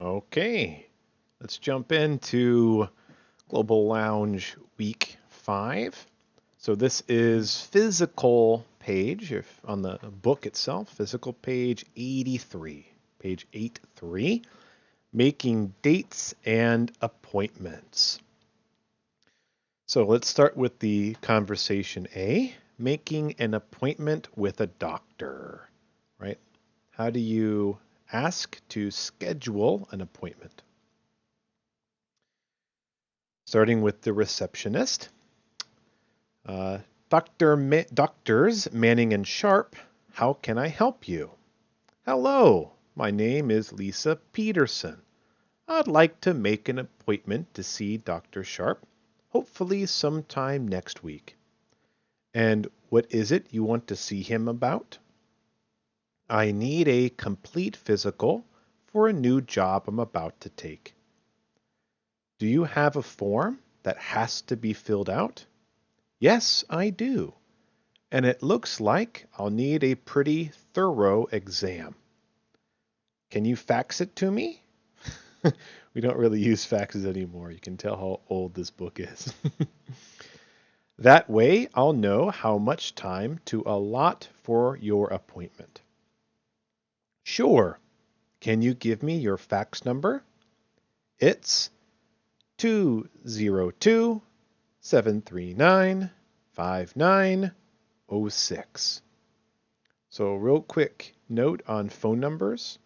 Okay, let's jump into Global Lounge Week 5. So this is physical page if on the book itself, physical page 83. Page 83, making dates and appointments. So let's start with the conversation A, making an appointment with a doctor, right? How do you ask to schedule an appointment? Starting with the receptionist. Uh, Doctors Manning and Sharp, how can I help you? Hello, my name is Lisa Peterson. I'd like to make an appointment to see Dr. Sharp, hopefully sometime next week. And what is it you want to see him about? I need a complete physical for a new job I'm about to take. Do you have a form that has to be filled out? Yes, I do. And it looks like I'll need a pretty thorough exam. Can you fax it to me? We don't really use faxes anymore. You can tell how old this book is. That way, I'll know how much time to allot for your appointment. Sure. Can you give me your fax number? It's 202 739 5906. So, real quick note on phone numbers.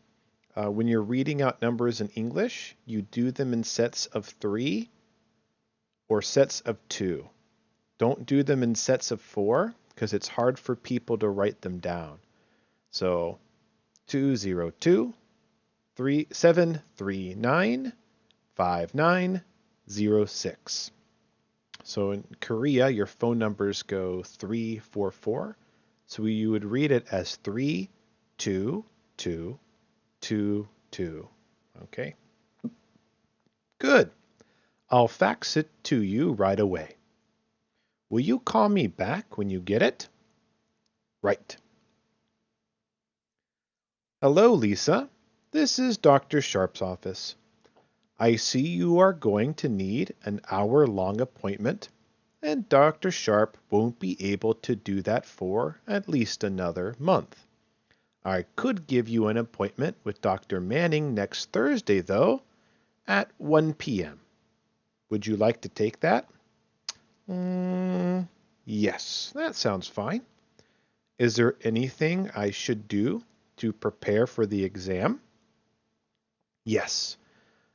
When you're reading out numbers in English, you do them in sets of 3 or sets of 2. Don't do them in sets of 4 because it's hard for people to write them down. So 202 739 5906. So in Korea, your phone numbers go 344. So you would read it as 32222. Okay, good. I'll fax it to you right away. Will you call me back when you get it? Right. Hello, Lisa. This is Dr. Sharp's office. I see you are going to need an hour-long appointment, and Dr. Sharp won't be able to do that for at least another month. I could give you an appointment with Dr. Manning next Thursday, though, at 1 p.m. Would you like to take that? Yes, that sounds fine. Is there anything I should do to prepare for the exam? Yes,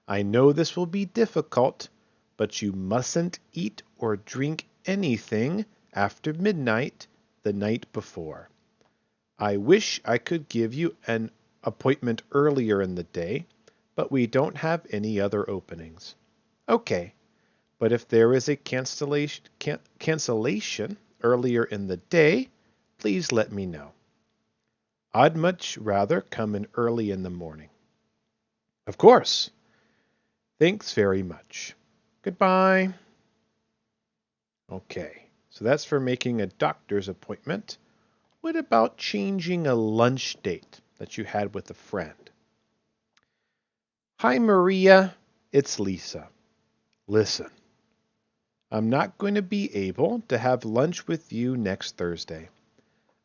I know this will be difficult, but you mustn't eat or drink anything after midnight the night before. I wish I could give you an appointment earlier in the day, but we don't have any other openings. Okay, but if there is a cancellation earlier in the day, please let me know. I'd much rather come in early in the morning. Of course. Thanks very much. Goodbye. Okay, so that's for making a doctor's appointment. What about changing a lunch date that you had with a friend? Hi, Maria. It's Lisa. Listen, I'm not going to be able to have lunch with you next Thursday.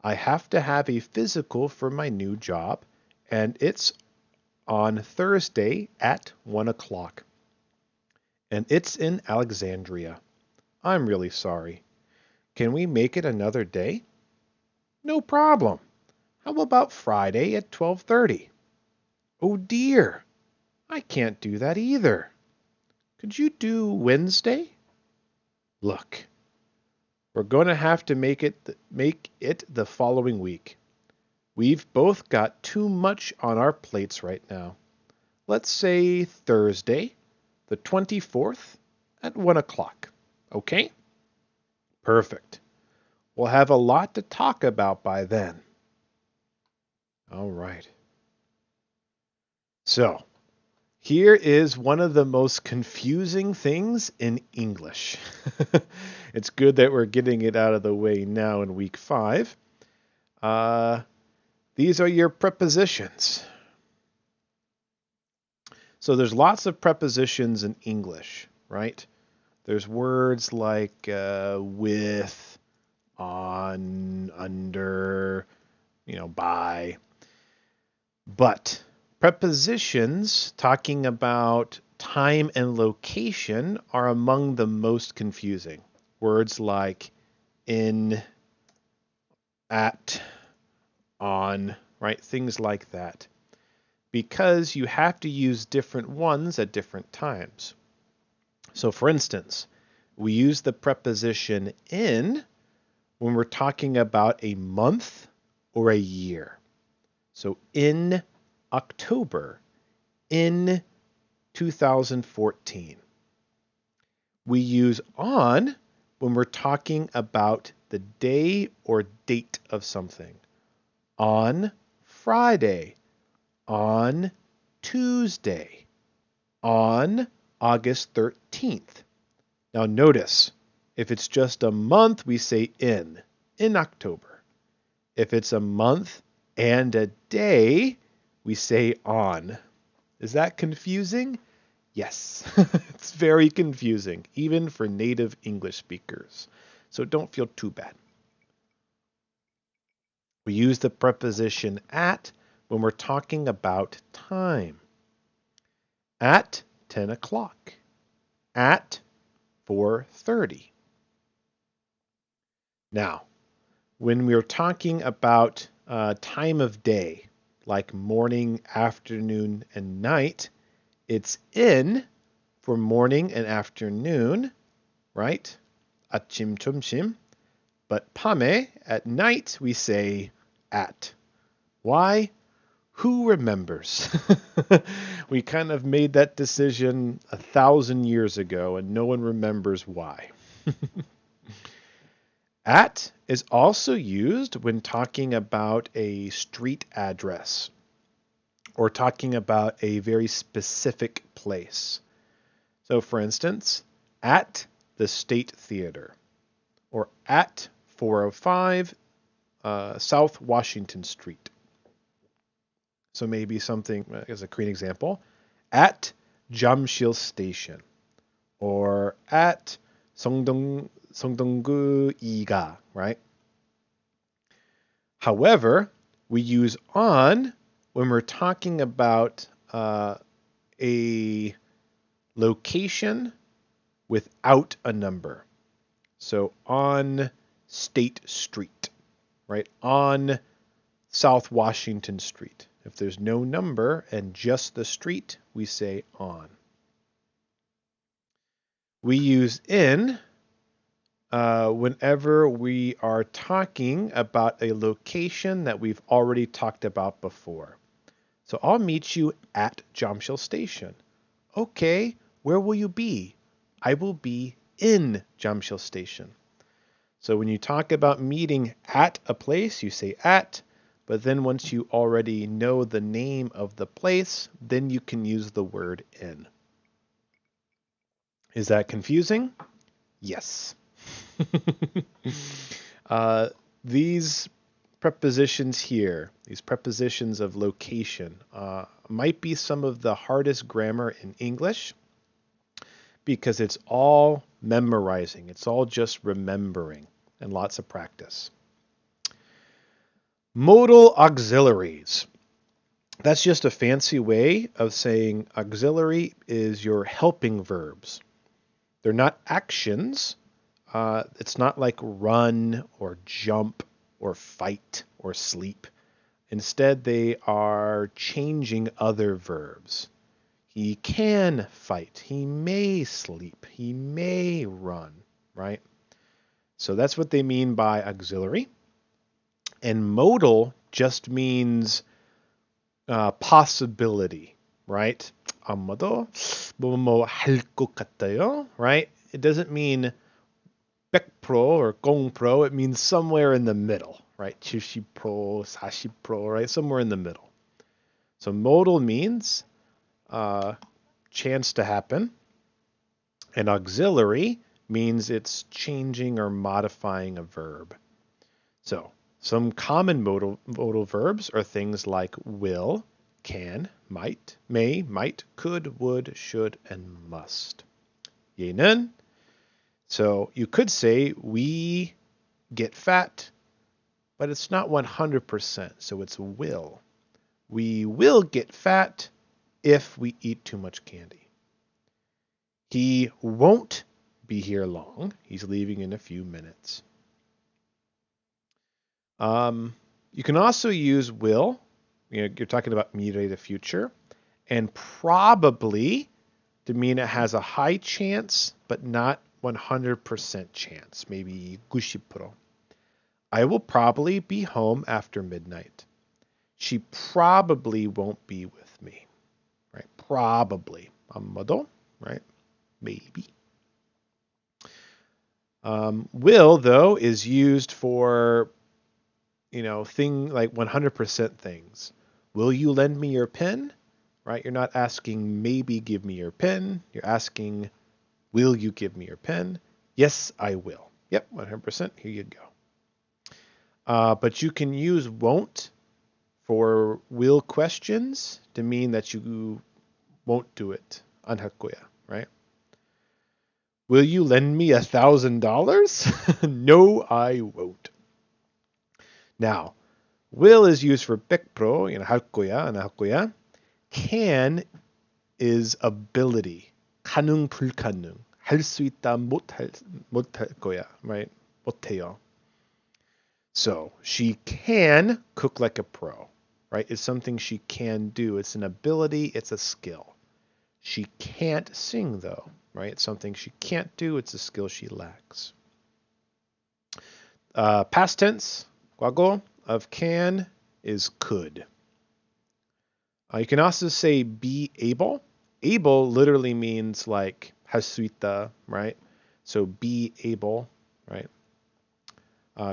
I have to have a physical for my new job, and it's on Thursday at 1 o'clock. And it's in Alexandria. I'm really sorry. Can we make it another day? No problem. How about Friday at 12:30? Oh dear, I can't do that either. Could you do Wednesday? Look, we're going to have to make it the following week. We've both got too much on our plates right now. Let's say Thursday, the 24th at 1 o'clock. Okay? Perfect. We'll have a lot to talk about by then. All right. So, here is one of the most confusing things in English. It's good that we're getting it out of the way now in week 5. These are your prepositions. So there's lots of prepositions in English, right? There's words like with, on, under, by. But prepositions talking about time and location are among the most confusing. Words like in, at, on, right? Things like that. Because you have to use different ones at different times. So for instance, we use the preposition in when we're talking about a month or a year. So in October, in 2014. We use on when we're talking about the day or date of something. On Friday, on Tuesday, on August 13th. Now notice, if it's just a month, we say in October. If it's a month and a day, we say on. Is that confusing? Yes, it's very confusing, even for native English speakers. So don't feel too bad. We use the preposition at when we're talking about time. At 10 o'clock. At 4:30. Now, when we're talking about time of day, like morning, afternoon, and night, it's in for morning and afternoon, right? 아침, 점심. But 밤에, at night, we say at. Why? Who remembers? We kind of made that decision 1,000 years ago, and no one remembers why. At is also used when talking about a street address or talking about a very specific place. So, for instance, at the State Theater or at 405 South Washington Street. So maybe something as a Korean example, at Jamshil Station or at Songdong Songdonggu Iga, right? However, we use on when we're talking about a location without a number. So on State Street, right? On South Washington Street. If there's no number and just the street, we say on. We use in whenever we are talking about a location that we've already talked about before. So I'll meet you at Jamshil Station. Okay, where will you be? I will be in Jamshil Station. So when you talk about meeting at a place, you say at, but then once you already know the name of the place, then you can use the word in. Is that confusing? Yes. These prepositions here, these prepositions of location, might be some of the hardest grammar in English because it's all memorizing. It's all just remembering and lots of practice. Modal auxiliaries. That's just a fancy way of saying auxiliary is your helping verbs. They're not actions. It's not like run or jump or fight or sleep. Instead, they are changing other verbs. He can fight. He may sleep. He may run, right? So that's what they mean by auxiliary. And modal just means possibility, right? 아마도 뭐뭐 할 것 같아요, right? It doesn't mean 100% or 0%. It means somewhere in the middle, right? 70%, 40%, right? Somewhere in the middle. So modal means chance to happen. And auxiliary means it's changing or modifying a verb. So some common modal verbs are things like will, can, might, may, might, could, would, should, and must. 얘는. So you could say we get fat, but it's not 100%, so it's will. We will get fat if we eat too much candy. He won't be here long. He's leaving in a few minutes. You can also use will. You're talking about 미래, the future, and probably to mean it has a high chance, but not 100% chance. Maybe 90%. I will probably be home after midnight. She probably won't be with me. Right? Probably. Modal, right? Maybe. Will, though, is used for, thing like 100% things. Will you lend me your pen? Right? You're not asking maybe give me your pen. You're asking, will you give me your pen? Yes, I will. Yep, 100%. Here you go. But you can use won't for will questions to mean that you won't do it. 안 할 거야, right? Will you lend me $1,000? No, I won't. Now, will is used for 100%, 할 거야, 안 할 거야. Can is ability. 가능, 불가능. 할 수 있다, 못할 거야, right? 못해요. So, she can cook like a pro, right? It's something she can do. It's an ability, it's a skill. She can't sing, though, right? It's something she can't do. It's a skill she lacks. Past tense, 과거, of can is could. You can also say be able. Able literally means like 할 수 있다, right? So be able, right?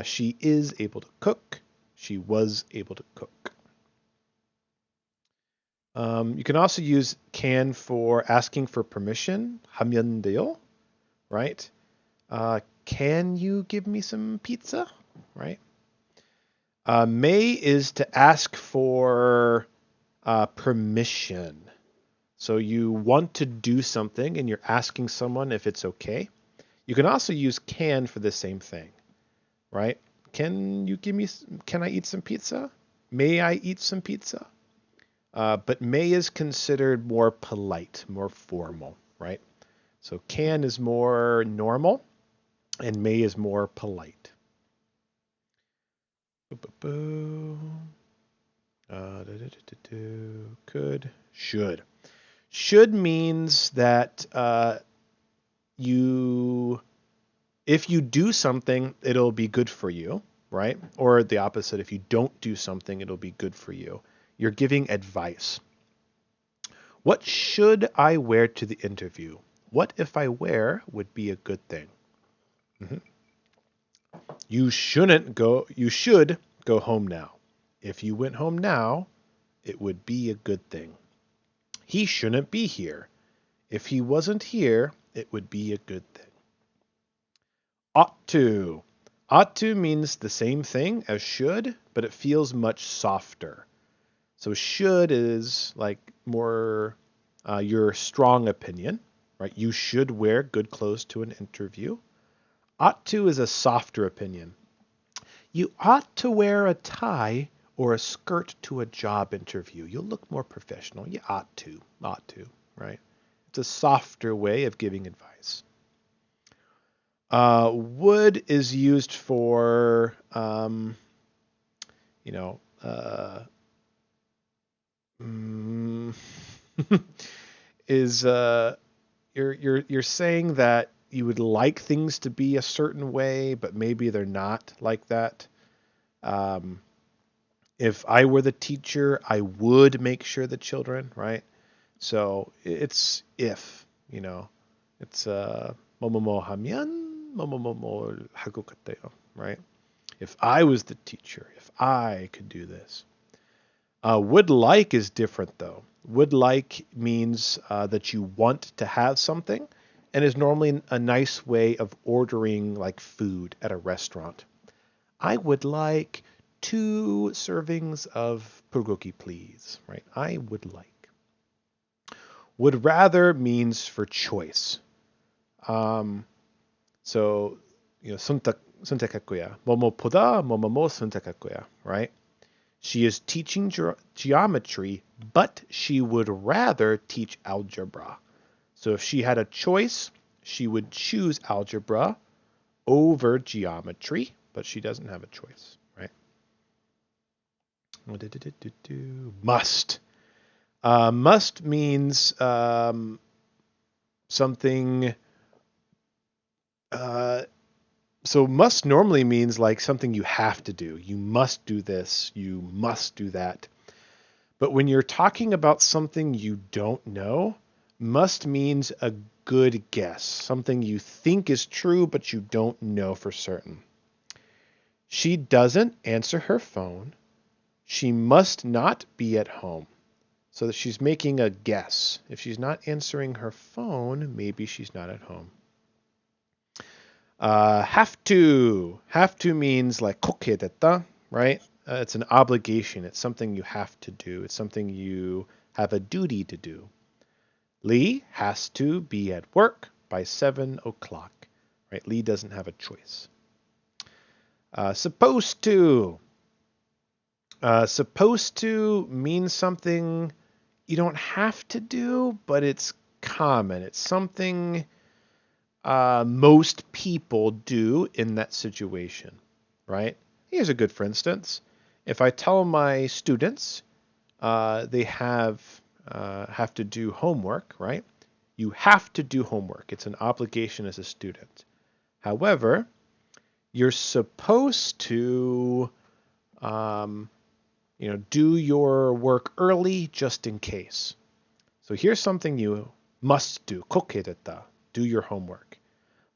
She is able to cook. She was able to cook. You can also use can for asking for permission. 하면 돼요, right? Can you give me some pizza, right? May is to ask for permission. So you want to do something and you're asking someone if it's okay. You can also use can for the same thing, right? Can I eat some pizza? May I eat some pizza? But may is considered more polite, more formal, right? So can is more normal and may is more polite. Could, should. Should means that if you do something, it'll be good for you, right? Or the opposite, if you don't do something, it'll be good for you. You're giving advice. What should I wear to the interview? What if I wear would be a good thing? Mm-hmm. You should go home now. If you went home now, it would be a good thing. He shouldn't be here. If he wasn't here, it would be a good thing. Ought to. Ought to means the same thing as should, but it feels much softer. So should is like more your strong opinion, right? You should wear good clothes to an interview. Ought to is a softer opinion. You ought to wear a tie or a skirt to a job interview. You'll look more professional. You ought to, right? It's a softer way of giving advice. Would is used for, is you're saying that you would like things to be a certain way, but maybe they're not like that. If I were the teacher, I would make sure the children, right? So it's if, it's 뭐뭐뭐 하면 뭐뭐뭐 할 것 같아요, right? If I was the teacher, if I could do this. Would like is different though. Would like means that you want to have something and is normally a nice way of ordering like food at a restaurant. I would like 2 servings of bulgogi, please, right? I would like. Would rather means for choice. So, 선택할 거야. 뭐뭐보다 뭐뭐뭐 선택할 거야, right? She is teaching geometry, but she would rather teach algebra. So if she had a choice, she would choose algebra over geometry, but she doesn't have a choice, right? Must. Must means something. So must normally means like something you have to do. You must do this. You must do that. But when you're talking about something you don't know, must means a good guess. Something you think is true, but you don't know for certain. She doesn't answer her phone. She must not be at home. So that she's making a guess. If she's not answering her phone, maybe she's not at home. Have to. Have to means like "kok해 됐다," right? It's an obligation. It's something you have to do. It's something you have a duty to do. Lee has to be at work by 7 o'clock. Right? Lee doesn't have a choice. Supposed to. Supposed to means something you don't have to do, but it's common. It's something most people do in that situation, right? Here's a good for instance. If I tell my students they have to do homework, right? You have to do homework. It's an obligation as a student. However, you're supposed to do your work early just in case. So here's something you must do. kok해 됐다. Do your homework.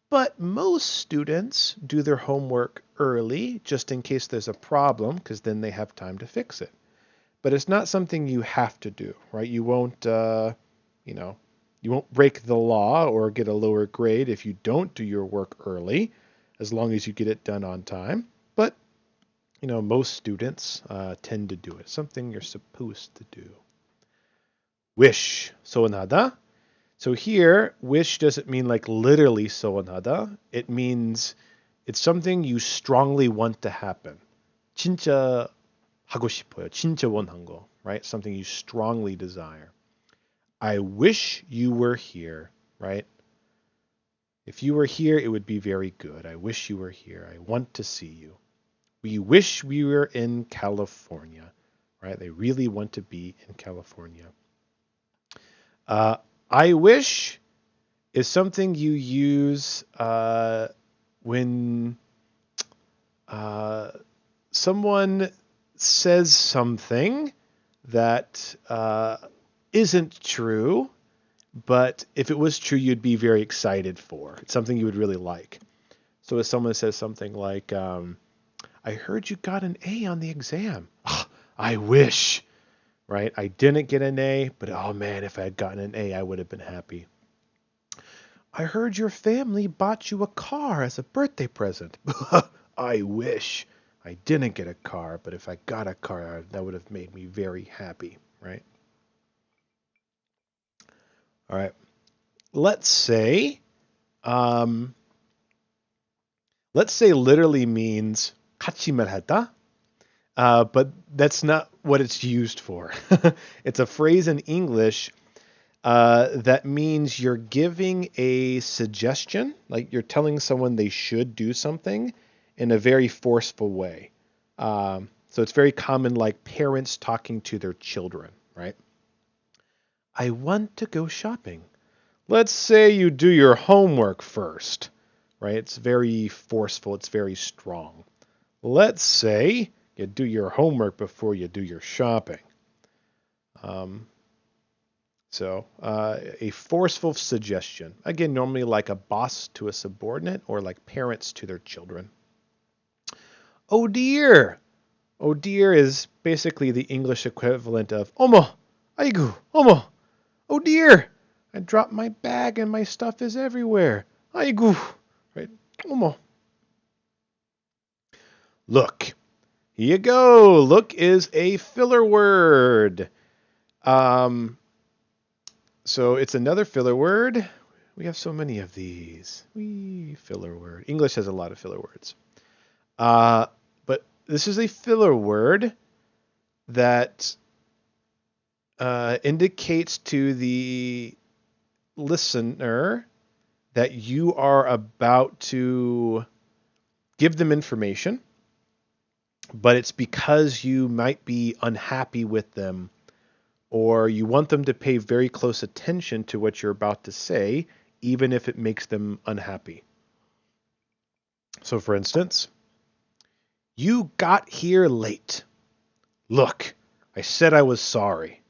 But most students do their homework early just in case there's a problem, because then they have time to fix it. But it's not something you have to do, right? You won't break the law or get a lower grade if you don't do your work early, as long as you get it done on time. But most students tend to do it. Something you're supposed to do. Wish. 소원하다. So here, wish doesn't mean like literally 소원하다. It means it's something you strongly want to happen. 진짜 하고 싶어요. 진짜 원한 거, right? Something you strongly desire. I wish you were here, right? If you were here, it would be very good. I wish you were here. I want to see you. We wish we were in California, right? They really want to be in California. I wish is something you use when someone says something that isn't true, but if it was true, you'd be very excited for. It's something you would really like. So if someone says something like, I heard you got an A on the exam. Oh, I wish. Right? I didn't get an A, but oh man, if I had gotten an A, I would have been happy. I heard your family bought you a car as a birthday present. I wish I didn't get a car, but if I got a car, that would have made me very happy, right? All right. Let's say literally means 같이 말하다. But that's not what it's used for. It's a phrase in English that means you're giving a suggestion, like you're telling someone they should do something in a very forceful way. So it's very common, like parents talking to their children, right? I want to go shopping. Let's say you do your homework first, right? It's very forceful. It's very strong. Let's say you do your homework before you do your shopping. So a forceful suggestion. Again, normally like a boss to a subordinate or like parents to their children. Oh dear. Oh dear is basically the English equivalent of 어머, 아이고, 어머, oh dear. I dropped my bag and my stuff is everywhere. 아이고, right? 어머. Look. Here you go. Look is a filler word. So it's another filler word. We have so many of these. Filler word. English has a lot of filler words. But this is a filler word that indicates to the listener that you are about to give them information, but it's because you might be unhappy with them or you want them to pay very close attention to what you're about to say, even if it makes them unhappy. So, for instance, you got here late. Look, I said I was sorry.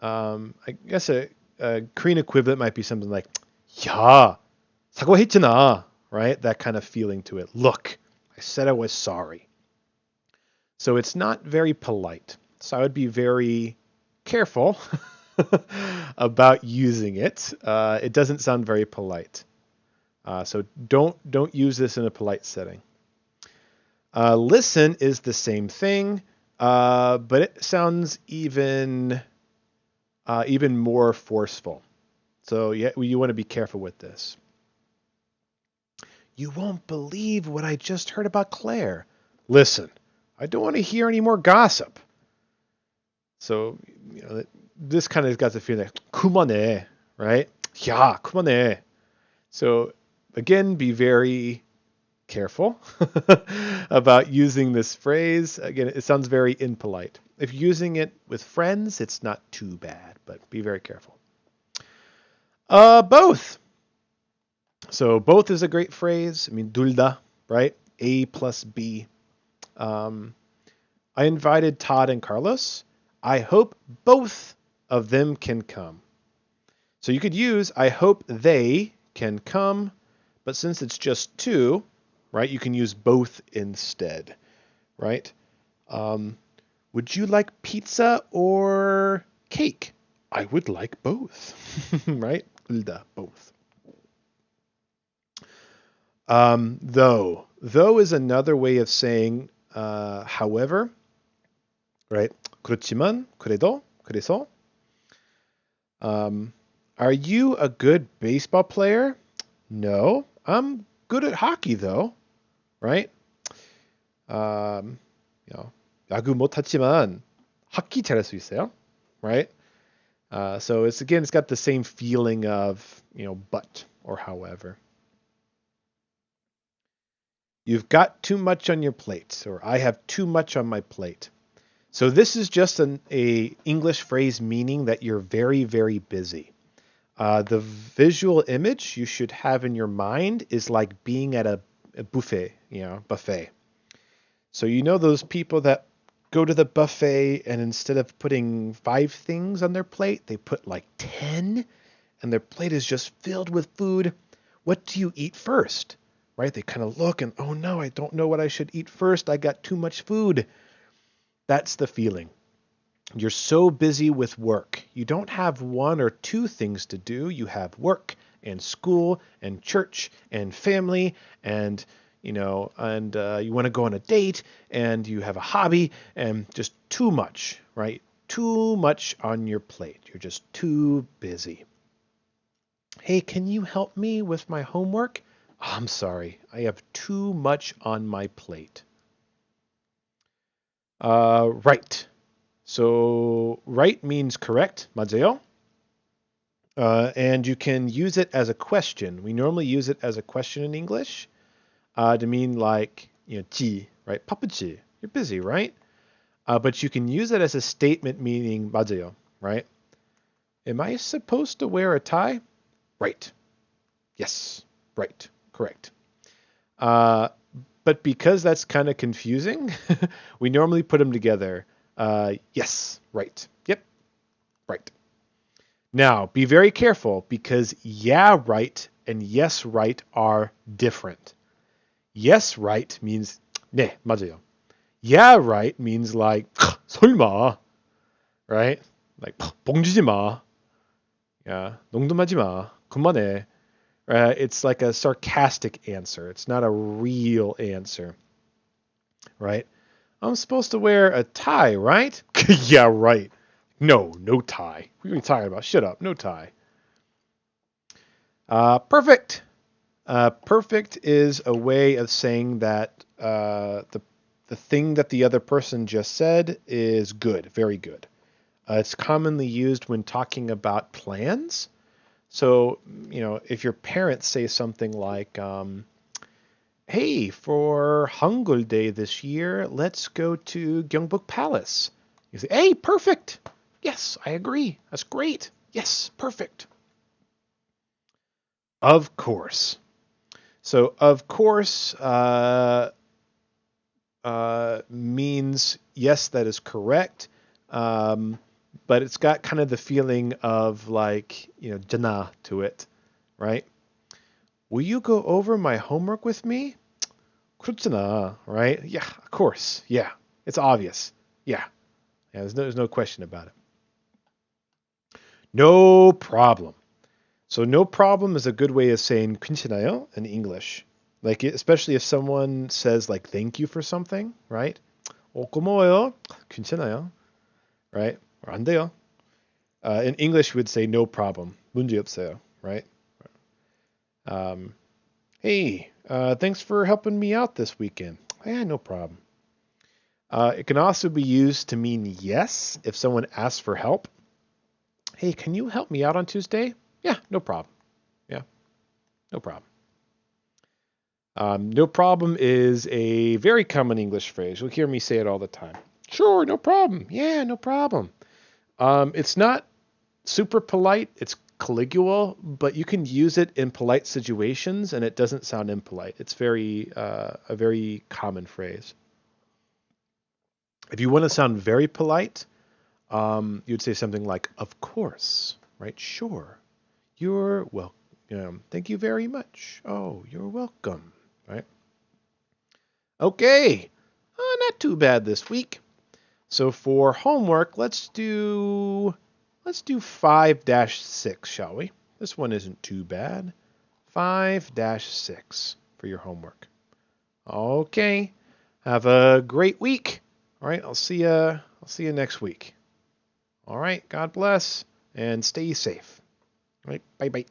I guess a Korean equivalent might be something like, 야, 사과했잖아, right? That kind of feeling to it. Look, I said I was sorry. So it's not very polite. So I would be very careful about using it. It doesn't sound very polite. So don't use this in a polite setting. Listen is the same thing, but it sounds even more forceful. So yeah, you want to be careful with this. You won't believe what I just heard about Claire. Listen, I don't want to hear any more gossip. So this kind of got the feeling like 그만해, right? 야, 그만해. So again, be very careful about using this phrase. Again, it sounds very impolite. If you're using it with friends, it's not too bad, but be very careful. Both. So both is a great phrase. I mean, 둘다, right? A plus B. I invited Todd and Carlos. I hope both of them can come. So you could use I hope they can come, but since it's just two, right, you can use both instead, right? Would you like pizza or cake? I would like both, right? Both. Though. Though is another way of saying however, right? 그렇지만, 그래도, 그래서. Are you a good baseball player? No, I'm good at hockey though, right? 야구 못하지만 hockey 잘할 수 있어요, right? So it's got the same feeling of but or however. You've got too much on your plate, or I have too much on my plate. So this is just a English phrase meaning that you're very, very busy. The visual image you should have in your mind is like being at a buffet, buffet. So those people that go to the buffet and instead of putting 5 things on their plate, they put like 10 and their plate is just filled with food. What do you eat first? Right? They kind of look and, oh no, I don't know what I should eat first. I got too much food. That's the feeling. You're so busy with work. You don't have 1 or 2 things to do. You have work and school and church and family and you want to go on a date and you have a hobby and just too much, right? Too much on your plate. You're just too busy. Hey, can you help me with my homework? Oh, I'm sorry. I have too much on my plate. Right. So right means correct, 맞아요. And you can use it as a question. We normally use it as a question in English to mean like, 지, right? 바쁘지. You're busy, right? But you can use it as a statement meaning 맞아요, right? Am I supposed to wear a tie? Right. Yes. Right. Correct. But because that's kind of confusing, we normally put them together. Yes, right. Yep, right. Now, be very careful because yeah, right and yes, right are different. Yes, right means 네, 맞아요. Yeah, right means like 설마, right? Like 뻥치지 마. Yeah, 농담하지 마. 그만해. It's like a sarcastic answer. It's not a real answer, right? I'm supposed to wear a tie, right? Yeah, right. No tie. What are you talking about? Shut up. No tie. Perfect. Perfect is a way of saying that the thing that the other person just said is good, very good. It's commonly used when talking about plans. So, if your parents say something like, hey, for Hangul Day this year, let's go to Gyeongbok Palace. You say, hey, perfect. Yes, I agree. That's great. Yes, perfect. Of course. So, of course, means yes, that is correct. But it's got kind of the feeling of like, jana to it, right? Will you go over my homework with me? 그렇잖아, right? Yeah, of course. Yeah, it's obvious. Yeah, yeah. There's no question about it. No problem. So no problem is a good way of saying 괜찮아요 in English. Like especially if someone says like thank you for something, right? 고마워요. 괜찮아요, right? Or 안 돼요. In English, we would say no problem. 문제 없어요, right? Um, hey, thanks for helping me out this weekend. Yeah, no problem. It can also be used to mean yes if someone asks for help. Hey, can you help me out on Tuesday? Yeah, no problem. Yeah, no problem. No problem is a very common English phrase. You'll hear me say it all the time. Sure, no problem. Yeah, no problem. It's not super polite. It's colloquial, but you can use it in polite situations, and it doesn't sound impolite. It's a very common phrase. If you want to sound very polite, you'd say something like, "Of course," right? Sure, you're welcome. Thank you very much. Oh, you're welcome, right? Okay, not too bad this week. So for homework, let's do 5-6, shall we? This one isn't too bad. 5-6 for your homework. Okay. Have a great week. All right, I'll see you next week. All right, God bless and stay safe. All right, bye-bye.